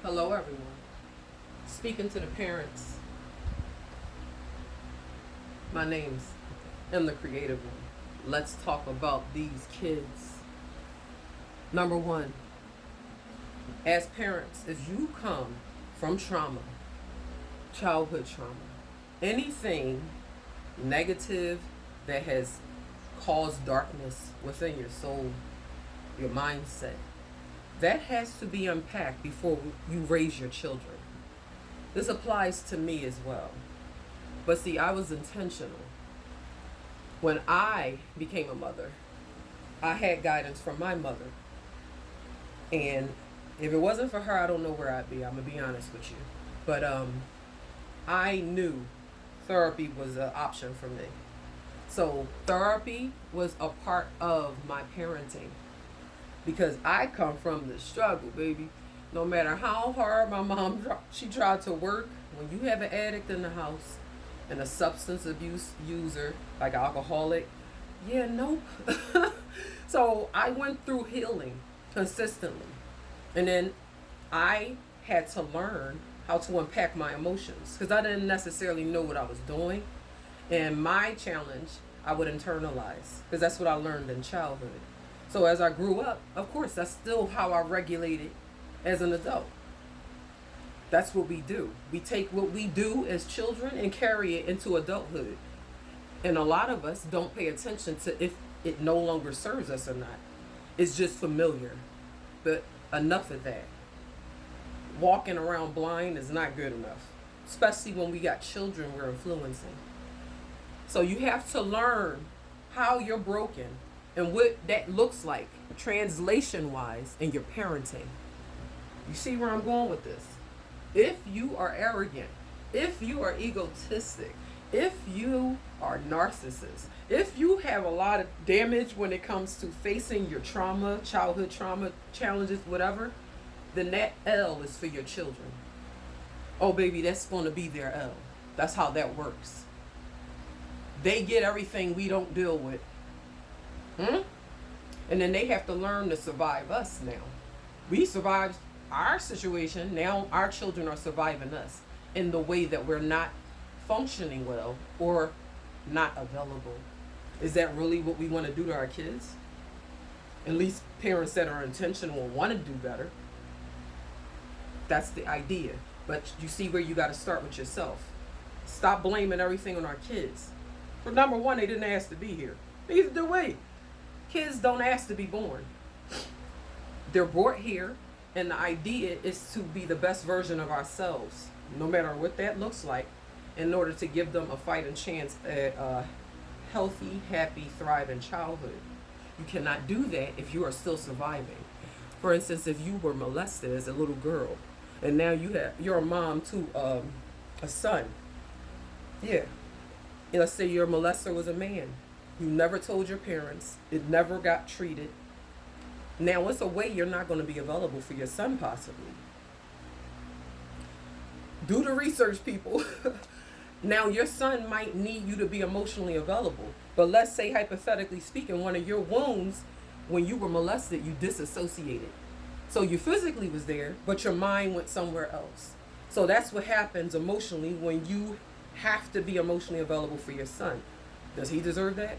Hello, everyone. Speaking to the parents, my name's M the Creative One. Let's talk about these kids. Number one, as parents, if you come from trauma, childhood trauma, anything negative that has caused darkness within your soul, your mindset, that has to be unpacked before you raise your children. This applies to me as well. But see, I was intentional. When I became a mother, I had guidance from my mother. And if it wasn't for her, I don't know where I'd be. I'm going to be honest with you. But I knew therapy was an option for me. So therapy was a part of my parenting because I come from the struggle, baby. No matter how hard my mom she tried to work, when you have an addict in the house and a substance abuse user like alcoholic, yeah, nope. So I went through healing consistently, and then I had to learn how to unpack my emotions because I didn't necessarily know what I was doing. And my challenge, I would internalize because that's what I learned in childhood. So as I grew up, of course, that's still how I regulated as an adult. That's what we do. We take what we do as children and carry it into adulthood. And a lot of us don't pay attention to if it no longer serves us or not. It's just familiar. But enough of that. Walking around blind is not good enough, especially when we got children we're influencing. So you have to learn how you're broken and what that looks like translation wise in your parenting. You see where I'm going with this? If you are arrogant, if you are egotistic, if you are narcissist, if you have a lot of damage when it comes to facing your trauma, childhood trauma, challenges, whatever, then that L is for your children. Oh, baby, that's going to be their L. That's how that works. They get everything we don't deal with. And then they have to learn to survive us now. We survived our situation. Now our children are surviving us in the way that we're not functioning well or not available. Is that really what we want to do to our kids? At least parents that are intentional and want to do better. That's the idea. But you see where you got to start with yourself. Stop blaming everything on our kids. For number one, they didn't ask to be here. Neither do we. Kids don't ask to be born. They're brought here, and the idea is to be the best version of ourselves, no matter what that looks like, in order to give them a fighting chance at a healthy, happy, thriving childhood. You cannot do that if you are still surviving. For instance, if you were molested as a little girl, and now you're a mom to a son. Yeah. Let's say your molester was a man. You never told your parents. It never got treated. Now it's a way you're not going to be available for your son possibly. Do the research, people. Now your son might need you to be emotionally available. But let's say, hypothetically speaking, one of your wounds, when you were molested, you disassociated. So you physically was there, but your mind went somewhere else. So that's what happens emotionally when you have to be emotionally available for your son. Does he deserve that?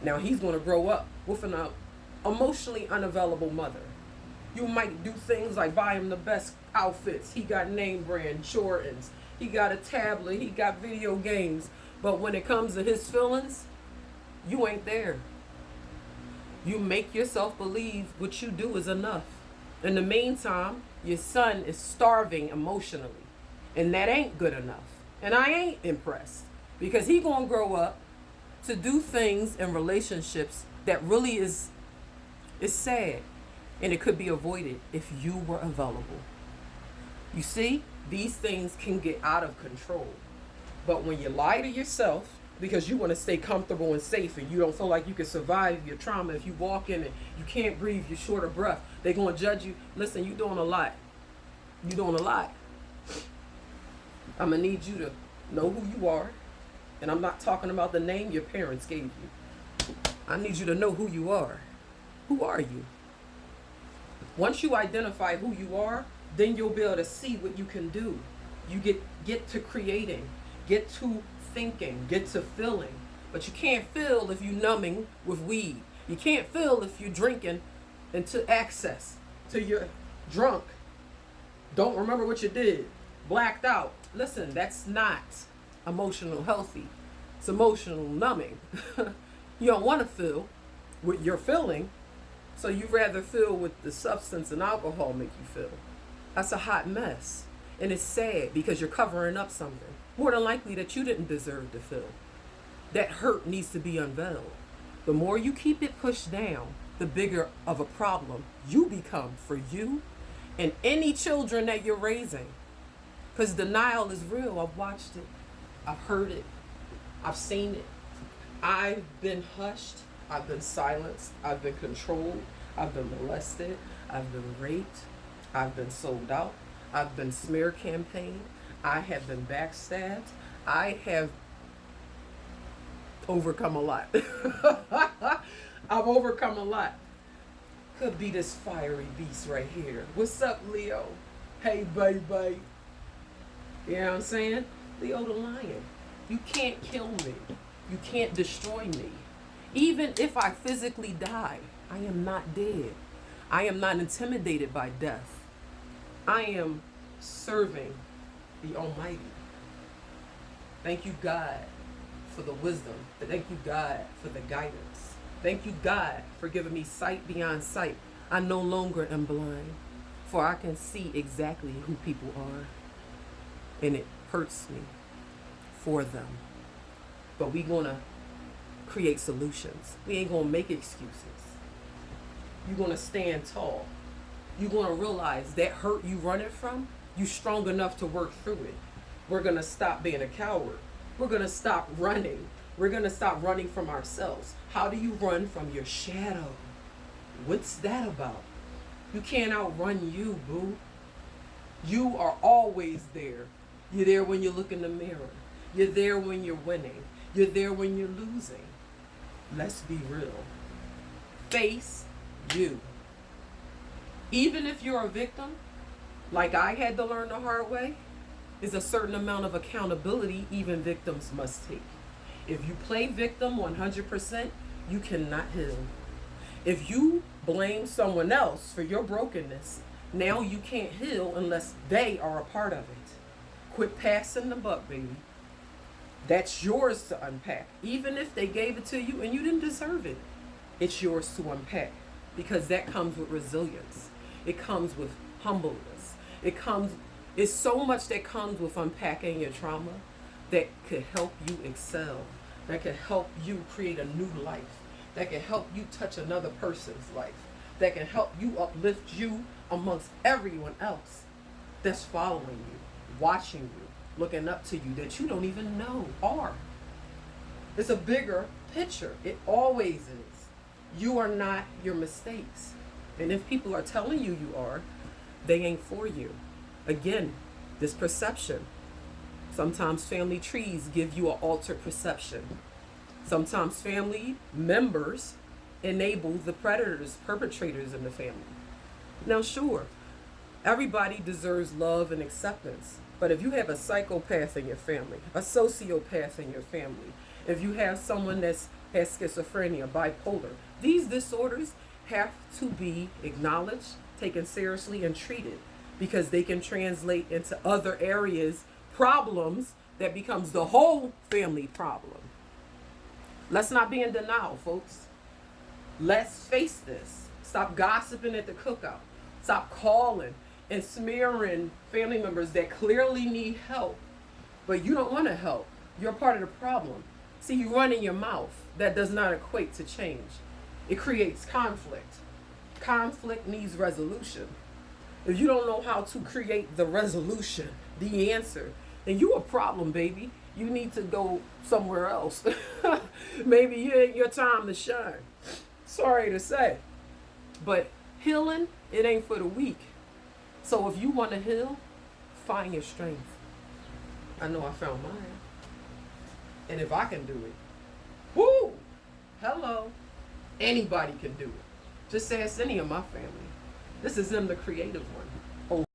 Now he's going to grow up with an emotionally unavailable mother. You might do things like buy him the best outfits. He got name brand Jordans. He got a tablet. He got video games. But when it comes to his feelings, you ain't there. You make yourself believe what you do is enough. In the meantime, your son is starving emotionally. And that ain't good enough. And I ain't impressed. Because he gonna grow up to do things in relationships that really is sad. And it could be avoided if you were available. You see, these things can get out of control. But when you lie to yourself, because you want to stay comfortable and safe and you don't feel like you can survive your trauma, if you walk in and you can't breathe, you're short of breath, they're going to judge you. Listen, you're doing a lot. You're doing a lot. I'm going to need you to know who you are. And I'm not talking about the name your parents gave you. I need you to know who you are. Who are you? Once you identify who you are, then you'll be able to see what you can do. You get to creating, get to thinking, get to feeling. But you can't feel if you're numbing with weed. You can't feel if you're drinking into excess, till you're drunk, don't remember what you did, blacked out. Listen, that's not emotional healthy. It's emotional numbing. You don't want to feel what you're feeling, so you rather feel what the substance and alcohol make you feel. That's a hot mess. And it's sad because you're covering up something, more than likely, that you didn't deserve to feel. That hurt needs to be unveiled. The more you keep it pushed down, the bigger of a problem you become for you and any children that you're raising. Because denial is real. I've watched it. I've heard it. I've seen it. I've been hushed. I've been silenced. I've been controlled. I've been molested. I've been raped. I've been sold out. I've been smear campaigned. I have been backstabbed. I have overcome a lot. I've overcome a lot. Could be this fiery beast right here. What's up, Leo? Hey, baby. You know what I'm saying? Leo the lion. You can't kill me. You can't destroy me. Even if I physically die, I am not dead. I am not intimidated by death. I am serving the Almighty. Thank you, God, for the wisdom. Thank you, God, for the guidance. Thank you, God, for giving me sight beyond sight. I no longer am blind, for I can see exactly who people are. And it hurts me for them. But we're going to create solutions. We ain't going to make excuses. You're going to stand tall. You're going to realize that hurt you running from, you strong enough to work through it. We're going to stop being a coward. We're going to stop running. We're going to stop running from ourselves. How do you run from your shadow? What's that about? You can't outrun you, boo. You are always there. You're there when you look in the mirror. You're there when you're winning. You're there when you're losing. Let's be real. Face you. Even if you're a victim, like I had to learn the hard way, is a certain amount of accountability even victims must take. If you play victim 100%, you cannot heal. If you blame someone else for your brokenness, now you can't heal unless they are a part of it. Quit passing the buck, baby. That's yours to unpack. Even if they gave it to you and you didn't deserve it, it's yours to unpack, because that comes with resilience. It comes with humbleness. It's so much that comes with unpacking your trauma that could help you excel, that could help you create a new life, that can help you touch another person's life, that can help you uplift you amongst everyone else that's following you, watching you, looking up to you, that you don't even know are. It's a bigger picture. It always is. You are not your mistakes. And if people are telling you you are, they ain't for you. Again, this perception. Sometimes family trees give you an altered perception. Sometimes family members enable the predators, perpetrators in the family. Now, sure, everybody deserves love and acceptance. But if you have a psychopath in your family, a sociopath in your family, if you have someone that has schizophrenia, bipolar, these disorders have to be acknowledged, taken seriously, and treated, because they can translate into other areas, problems that becomes the whole family problem. Let's not be in denial, folks. Let's face this. Stop gossiping at the cookout. Stop calling and smearing family members that clearly need help, but you don't want to help. You're part of the problem. See, you running your mouth. That does not equate to change. It creates conflict. Conflict needs resolution. If you don't know how to create the resolution, the answer, then you a problem, baby. You need to go somewhere else. Maybe it ain't your time to shine. Sorry to say. But healing, it ain't for the weak. So if you want to heal, find your strength. I know I found mine. And if I can do it, whoo, hello, anybody can do it. Just ask any of my family. This is them, the creative one.